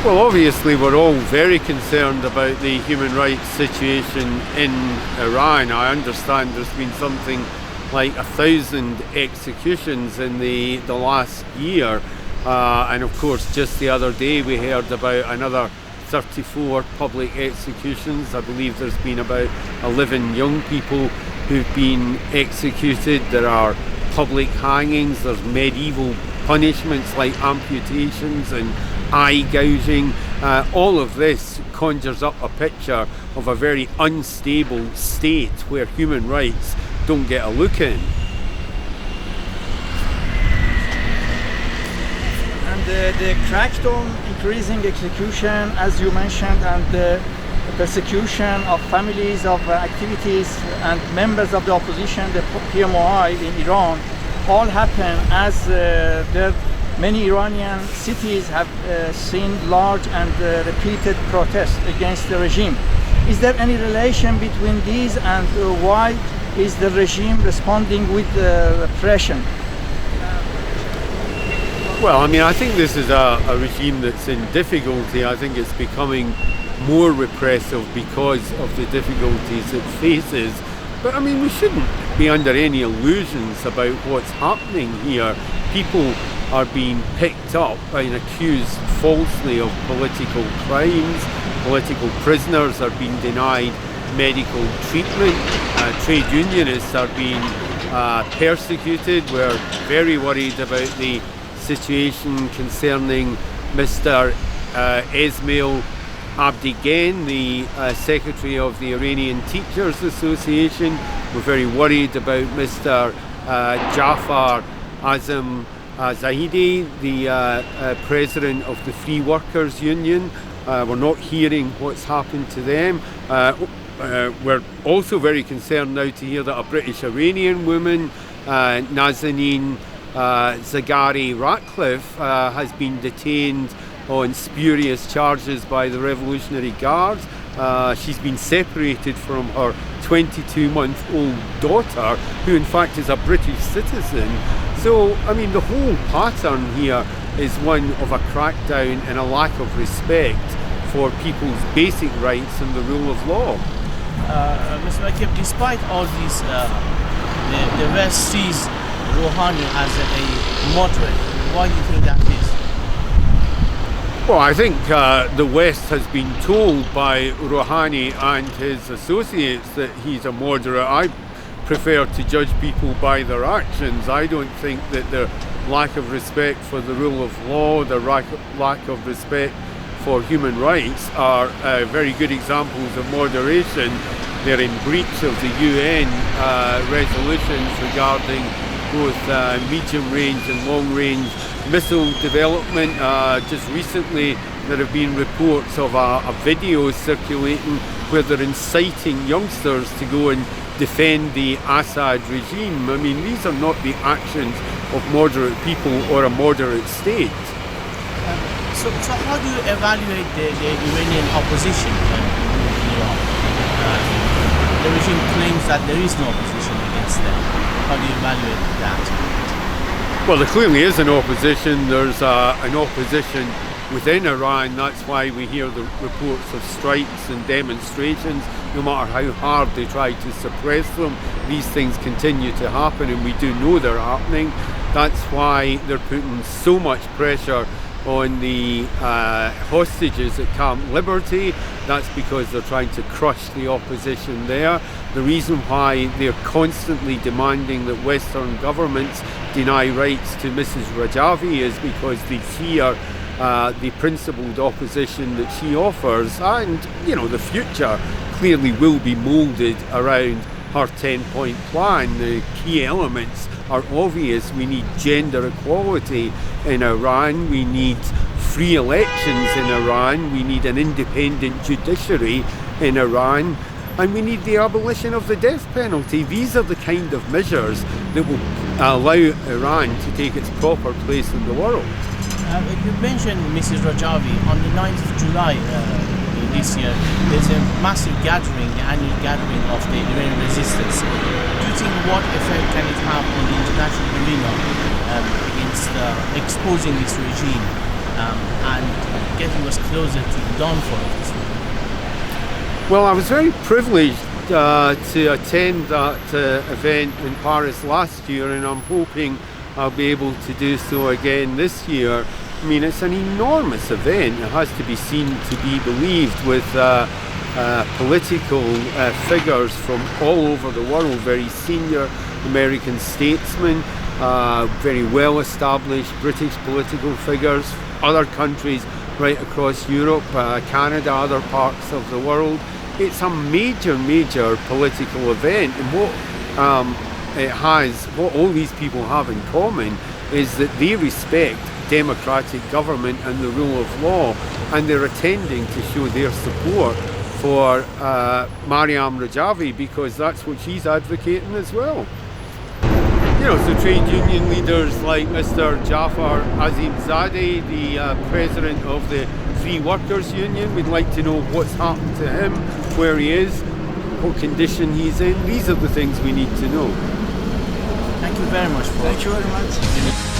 Well, obviously we're all very concerned about the human rights situation in Iran. I understand there's been something like 1,000 executions in the last year. And of course, just the other day we heard about another 34 public executions. I believe there's been about 11 young people who've been executed. There are public hangings, there's medieval punishments like amputations and eye gouging. All of this conjures up a picture of a very unstable state where human rights don't get a look in. And the crackdown, increasing execution, as you mentioned, and the persecution of families of activities and members of the opposition, the PMOI in Iran, all happen as many Iranian cities have seen large and repeated protests against the regime. Is there any relation between these, and why is the regime responding with repression? Well, I mean, I think this is a regime that's in difficulty. I think it's becoming more repressive because of the difficulties it faces. But I mean, we shouldn't be under any illusions about what's happening here. People are being picked up and accused falsely of political crimes. Political prisoners are being denied medical treatment. Trade unionists are being persecuted. We're very worried about the situation concerning Mr. Esmail Abdigan, the secretary of the Iranian Teachers Association. We're very worried about Mr. Jafar Azam Zahidi, the president of the Free Workers Union. We're not hearing what's happened to them. We're also very concerned now to hear that a British Iranian woman, Nazanin Zaghari Ratcliffe, has been detained on spurious charges by the Revolutionary Guard. She's been separated from her 22-month-old daughter, who in fact is a British citizen. So, I mean, the whole pattern here is one of a crackdown and a lack of respect for people's basic rights and the rule of law. Mr. McCabe, despite all these, the West sees Rouhani as a moderate. Why do you think that is? Well, I think the West has been told by Rouhani and his associates that he's a moderate. I prefer to judge people by their actions. I don't think that their lack of respect for the rule of law, their lack of respect for human rights are very good examples of moderation. They're in breach of the UN resolutions regarding both medium-range and long-range missile development. Just recently there have been reports of a video circulating where they're inciting youngsters to go and defend the Assad regime. I mean, these are not the actions of moderate people or a moderate state. So how do you evaluate the Iranian opposition in Iran? The regime claims that there is no opposition against them. How do you evaluate that? Well, there clearly is an opposition. There's an opposition within Iran. That's why we hear the reports of strikes and demonstrations. No matter how hard they try to suppress them, these things continue to happen, and we do know they're happening. That's why they're putting so much pressure on the hostages at Camp Liberty. That's because they're trying to crush the opposition there. The reason why they're constantly demanding that Western governments deny rights to Mrs. Rajavi is because they fear the principled opposition that she offers, and the future clearly will be moulded around her 10-point plan. The key elements are obvious. We need gender equality in Iran, we need free elections in Iran, we need an independent judiciary in Iran, and we need the abolition of the death penalty. These are the kind of measures that will allow Iran to take its proper place in the world. You mentioned Mrs. Rajavi. On the 9th of July this year, there's a massive gathering, the annual gathering of the Iranian resistance. Do you think what effect can it have on the international arena against exposing this regime and getting us closer to the downfall of this movement? Well, I was very privileged to attend that event in Paris last year, and I'm hoping I'll be able to do so again this year. I mean, it's an enormous event. It has to be seen to be believed, with political figures from all over the world, very senior American statesmen, very well established British political figures, other countries right across Europe, Canada, other parts of the world. It's a major political event, and what all these people have in common is that they respect democratic government and the rule of law, and they're attending to show their support for Maryam Rajavi, because that's what she's advocating as well. You know, so trade union leaders like Mr. Jafar Azimzadeh, the president of the Free Workers Union, we'd like to know what's happened to him, where he is, what condition he's in. These are the things we need to know. Thank you very much. Thank you very much.